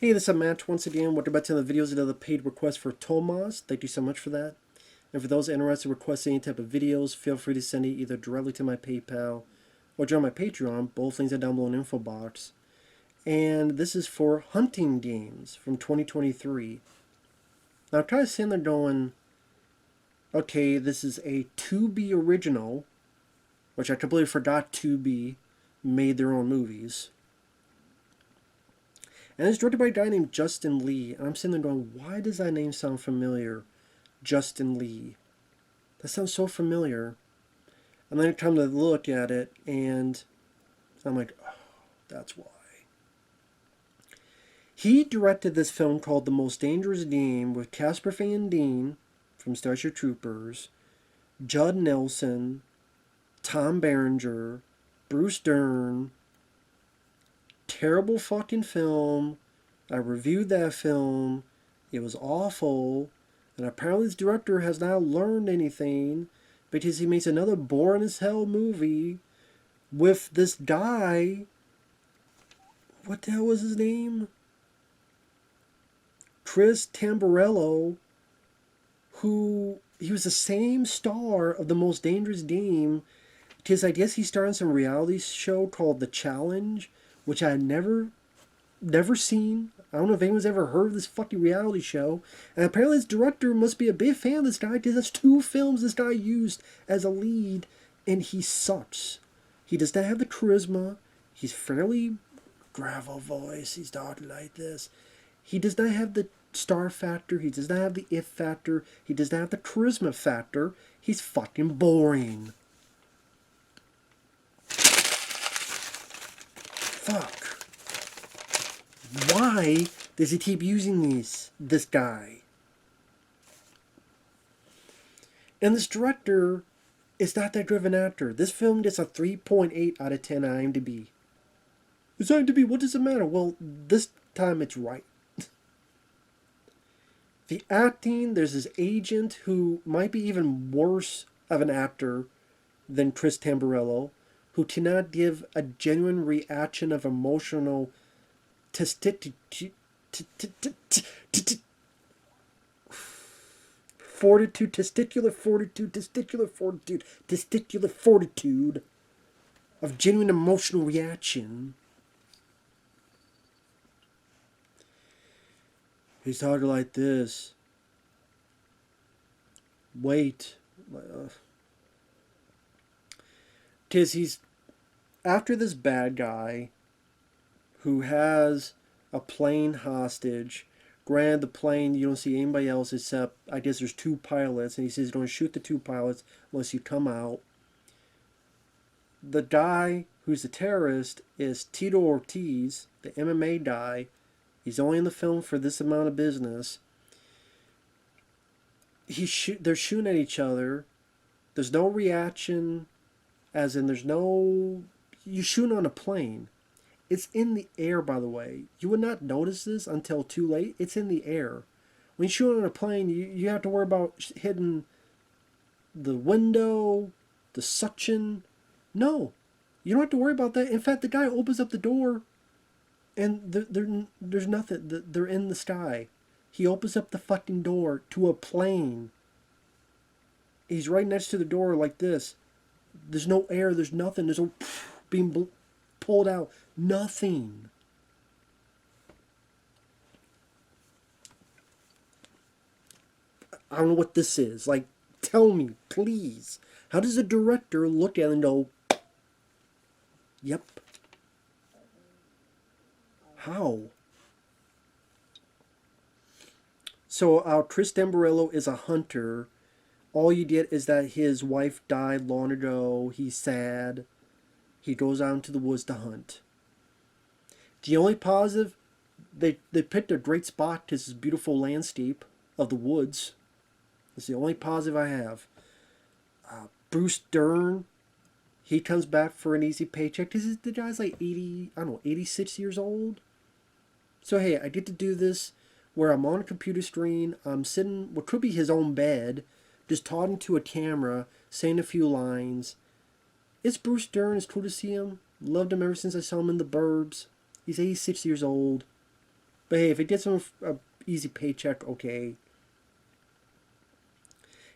Hey, this is Matt once again. We're about to the videos of the paid request for Tomas. Thank you so much for that. And for those interested in requesting any type of videos, feel free to send it either directly to my PayPal or join my Patreon. Both links are down below in the info box. And this is for hunting games from 2023. Now I'm trying to sitting there going, okay, this is a Tubi original, which I completely forgot Tubi made their own movies. And it's directed by a guy named Justin Lee. And I'm sitting there going, why does that name sound familiar? Justin Lee. That sounds so familiar. And then I come to look at it, and I'm like, oh, that's why. He directed this film called The Most Dangerous Game with Casper Van Dien from Starship Troopers, Judd Nelson, Tom Berenger, Bruce Dern. Terrible fucking film. I reviewed that film. It was awful. And apparently this director has now learned anything because he makes another boring as hell movie with this guy. What the hell was his name? Chris Tamborello, who he was the same star of The Most Dangerous Game, because I guess he starred in some reality show called The Challenge, which I had never seen. I don't know if anyone's ever heard of this fucking reality show. And apparently this director must be a big fan of this guy, because that's 2 films this guy used as a lead, and he sucks. He does not have the charisma. He's fairly gravel voice. He's talking like this. He does not have the star factor. He does not have the if factor. He does not have the charisma factor. He's fucking boring. Fuck. Why does he keep using this guy? And this director is not that driven actor. This film gets a 3.8 out of 10 on IMDb. It's IMDb, what does it matter? Well, this time it's right. The acting, there's this agent who might be even worse of an actor than Chris Tamborello, who cannot give a genuine reaction of emotional testicular fortitude of genuine emotional reaction. He's talking like this. Wait. Because he's after this bad guy who has a plane hostage. Granted, the plane, you don't see anybody else except, I guess there's 2 pilots, and he says he's going to shoot the 2 pilots unless you come out. The guy who's the terrorist is Tito Ortiz, the MMA guy. He's only in the film for this amount of business. They're shooting at each other. There's no reaction, as in there's no... You're shooting on a plane. It's in the air, by the way. You would not notice this until too late. It's in the air. When you shoot on a plane, you have to worry about hitting the window, the suction. No, you don't have to worry about that. In fact, the guy opens up the door, and there's nothing. They're in the sky. He opens up the fucking door to a plane. He's right next to the door like this. There's no air. There's nothing. There's no being pulled out. Nothing. I don't know what this is. Like, tell me, please. How does a director look at it and go, yep. How? So, Chris Tamborello is a hunter. All you get is that his wife died long ago. He's sad. He goes out into the woods to hunt. The only positive, they picked a great spot because it's a beautiful landscape of the woods. It's the only positive I have. Bruce Dern, he comes back for an easy paycheck. Because the guy's like 86 years old. So hey, I get to do this where I'm on a computer screen. I'm sitting, what could be his own bed, just talking to a camera, saying a few lines. It's Bruce Dern. It's cool to see him. Loved him ever since I saw him in The Burbs. He's 86 years old. But hey, if it gets him a easy paycheck, okay.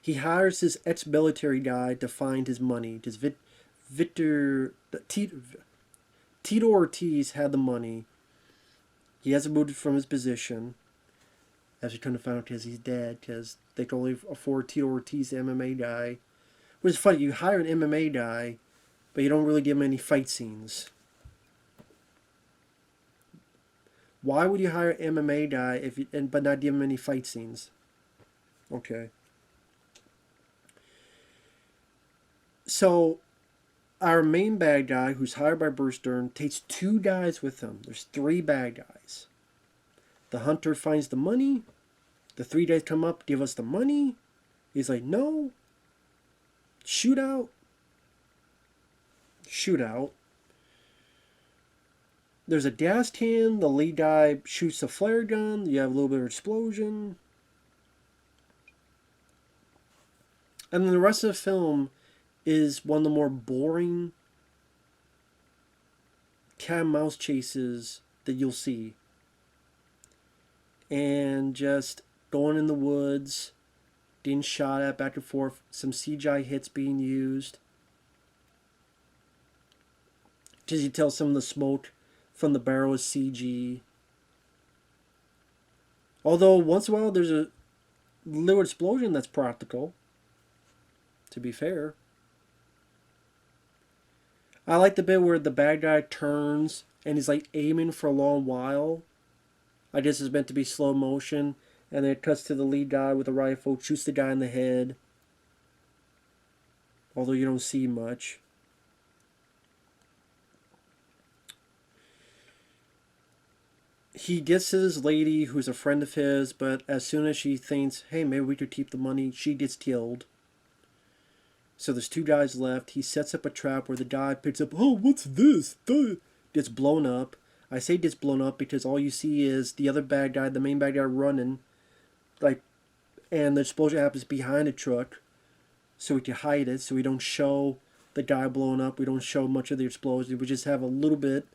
He hires his ex-military guy to find his money. Does Victor Tito Ortiz had the money. He hasn't moved from his position. As we come to find out, because he's dead, because they can only afford Tito Ortiz, the MMA guy. Which is funny, you hire an MMA guy, but you don't really give him any fight scenes. Why would you hire an MMA guy but not give him any fight scenes? Okay. So, our main bad guy, who's hired by Bruce Dern, takes 2 guys with him. There's 3 bad guys. The hunter finds the money. The 3 guys come up, give us the money. He's like, no. Shootout. There's a gas can. The lead guy shoots a flare gun. You have a little bit of explosion. And then the rest of the film is one of the more boring cat and mouse chases that you'll see. And just going in the woods, getting shot at back and forth, some CGI hits being used. Because you tell some of the smoke from the barrel is CG. Although once in a while there's a little explosion that's practical. To be fair. I like the bit where the bad guy turns and he's like aiming for a long while. I guess it's meant to be slow motion. And then it cuts to the lead guy with a rifle, shoots the guy in the head. Although you don't see much. He gets to this lady who's a friend of his, but as soon as she thinks, hey, maybe we could keep the money, she gets killed. So there's 2 guys left. He sets up a trap where the guy picks up, oh, what's this? Gets blown up. I say gets blown up because all you see is the other bad guy, the main bad guy running. And the explosion happens behind a truck. So we can hide it. So we don't show the guy blowing up. We don't show much of the explosion. We just have a little bit.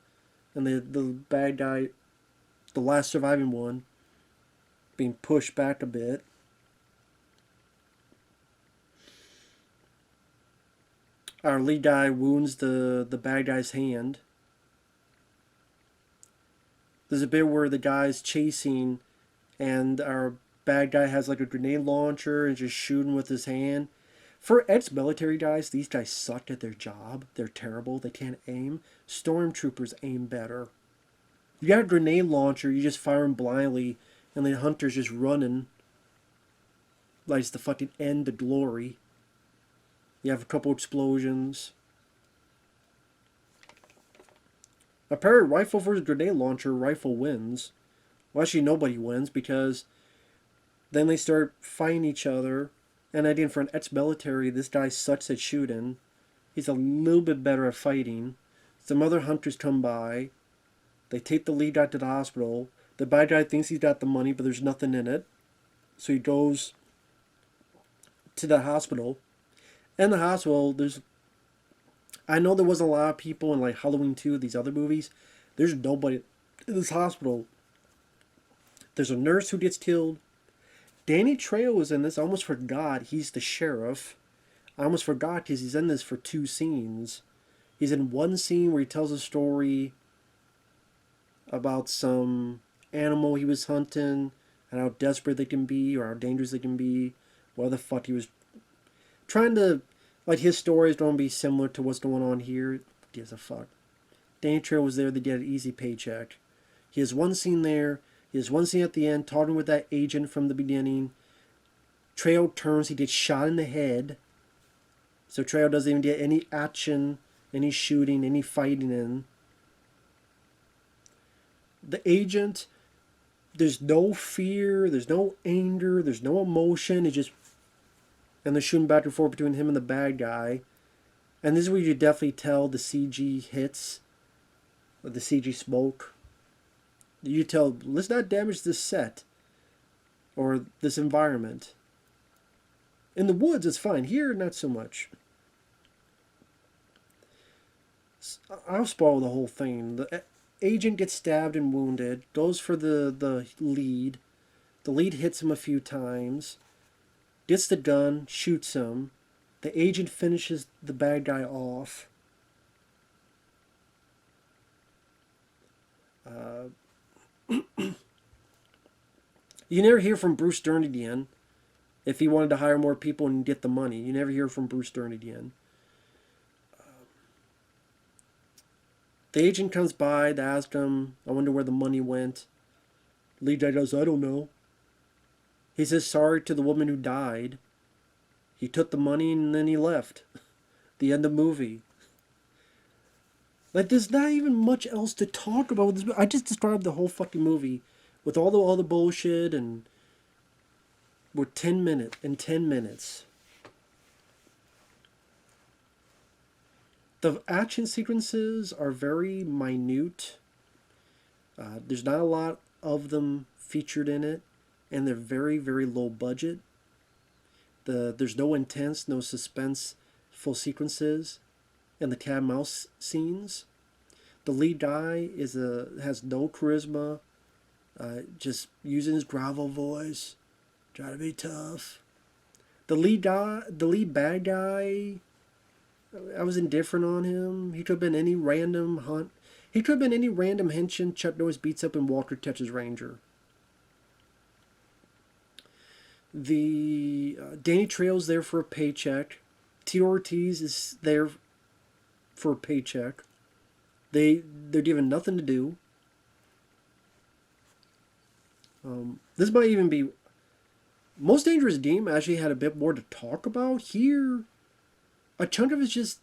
And the bad guy, the last surviving one, being pushed back a bit. Our lead guy wounds the bad guy's hand. There's a bit where the guy's chasing and our bad guy has like a grenade launcher and just shooting with his hand. For ex-military guys, these guys suck at their job. They're terrible. They can't aim. Stormtroopers aim better. You got a grenade launcher, you just fire them blindly, and the hunter's just running. Like it's the fucking end of glory. You have a couple explosions. A pair of rifle versus grenade launcher, rifle wins. Well, actually, nobody wins because then they start fighting each other. And I think for an ex-military, this guy sucks at shooting. He's a little bit better at fighting. Some other hunters come by. They take the lead guy to the hospital. The bad guy thinks he's got the money, but there's nothing in it. So he goes to the hospital. In the hospital, I know there wasn't a lot of people in like Halloween 2, these other movies. There's nobody in this hospital. There's a nurse who gets killed. Danny Trejo is in this. I almost forgot. He's the sheriff. I almost forgot because he's in this for 2 scenes. He's in one scene where he tells a story about some animal he was hunting and how desperate they can be or how dangerous they can be. Why the fuck he was trying to, like, his stories don't be similar to what's going on here. Gives a fuck. Danny Trejo was there to get an easy paycheck. He has one scene there. He has one scene at the end talking with that agent from the beginning. Trejo turns. He gets shot in the head. So Trejo doesn't even get any action, any shooting, any fighting in. The agent, there's no fear. There's no anger. There's no emotion. It just... And they're shooting back and forth between him and the bad guy. And this is where you definitely tell the CG hits. Or the CG smoke. You tell, let's not damage this set. Or this environment. In the woods, it's fine. Here, not so much. I'll spoil the whole thing. agent gets stabbed and wounded, goes for the lead. The lead hits him a few times, gets the gun, shoots him. The agent finishes the bad guy off. You never hear from Bruce Dern again. If he wanted to hire more people and get the money, you never hear from Bruce Dern again. The agent comes by to ask him, I wonder where the money went. Lead guy goes, I don't know. He says sorry to the woman who died. He took the money and then he left. The end of the movie. Like, there's not even much else to talk about with this. I just described the whole fucking movie with all the bullshit, and we're 10 minutes. The action sequences are very minute. There's not a lot of them featured in it, and they're very, very low budget. There's no intense, no suspense full sequences in the cat and mouse scenes. The lead guy has no charisma, just using his gravel voice, try to be tough. The lead bad guy, I was indifferent on him. He could have been any random hunt. He could have been any random henchman Chuck Norris beats up in Walker Texas Ranger. The Danny Trejo's there for a paycheck. Tito Ortiz is there for a paycheck. They're given nothing to do. This might even be... Most Dangerous Game actually had a bit more to talk about. Here, a chunk of it's just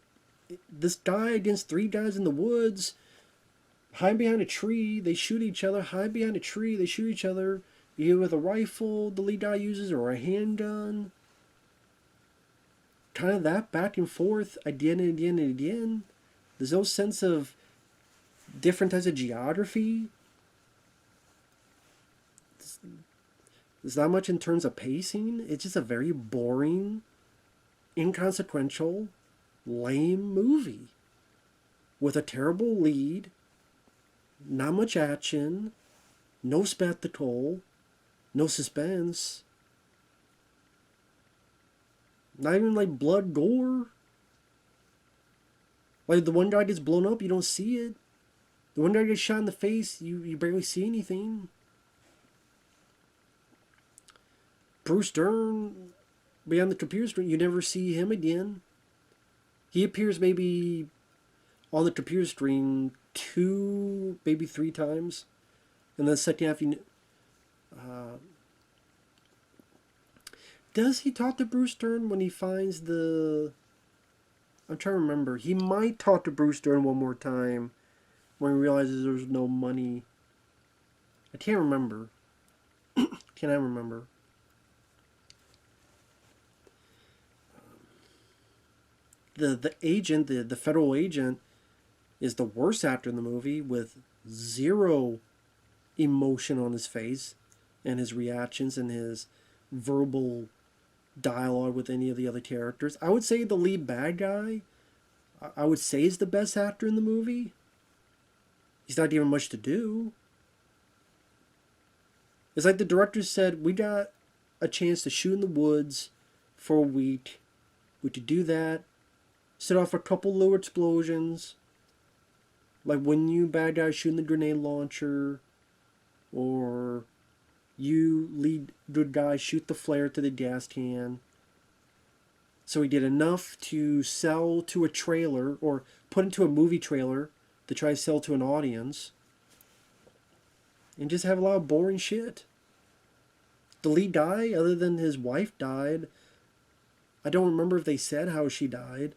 this guy against three guys in the woods, hide behind a tree, they shoot each other, hide behind a tree, they shoot each other, either with a rifle the lead guy uses or a handgun. Kind of that back and forth again and again and again. There's no sense of different types of geography. There's not much in terms of pacing. It's just a very boring, inconsequential, lame movie with a terrible lead, not much action, no spectacle, no suspense, not even like blood gore. Like, the one guy gets blown up, you don't see it. The one guy gets shot in the face, you barely see anything. Bruce Dern, behind the computer screen, you never see him again. He appears maybe on the computer screen 2, maybe 3 times. And then the second half, does he talk to Bruce Dern when he finds the... I'm trying to remember. He might talk to Bruce Dern one more time when he realizes there's no money. I can't remember. Can I remember? The agent, the federal agent, is the worst actor in the movie, with zero emotion on his face and his reactions and his verbal dialogue with any of the other characters. I would say the lead bad guy, I would say, is the best actor in the movie. He's not given much to do. It's like the director said, we got a chance to shoot in the woods for a week. We could do that. Set off a couple little explosions. Like when you bad guys shooting the grenade launcher. Or you lead good guys shoot the flare to the gas can. So he did enough to sell to a trailer, or put into a movie trailer to try to sell to an audience. And just have a lot of boring shit. The lead guy, other than his wife died, I don't remember if they said how she died.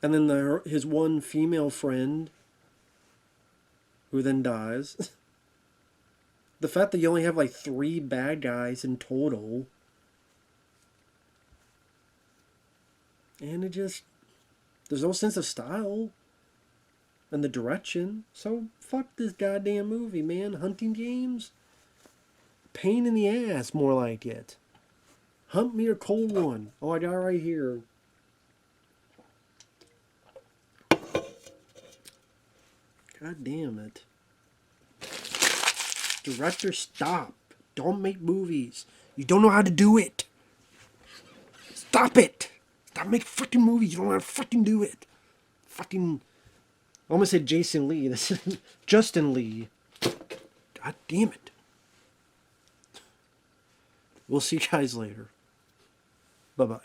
And then his one female friend, who then dies. The fact that you only have like 3 bad guys in total. And it just... there's no sense of style. And the direction. So, fuck this goddamn movie, man. Hunting games? Pain in the ass, more like it. Hunt me a cold one. Oh, I got it right here. God damn it. Director, stop. Don't make movies. You don't know how to do it. Stop it. Stop making fucking movies. You don't know how to fucking do it. Fucking... I almost said Jason Lee. This is Justin Lee. God damn it. We'll see you guys later. Bye-bye.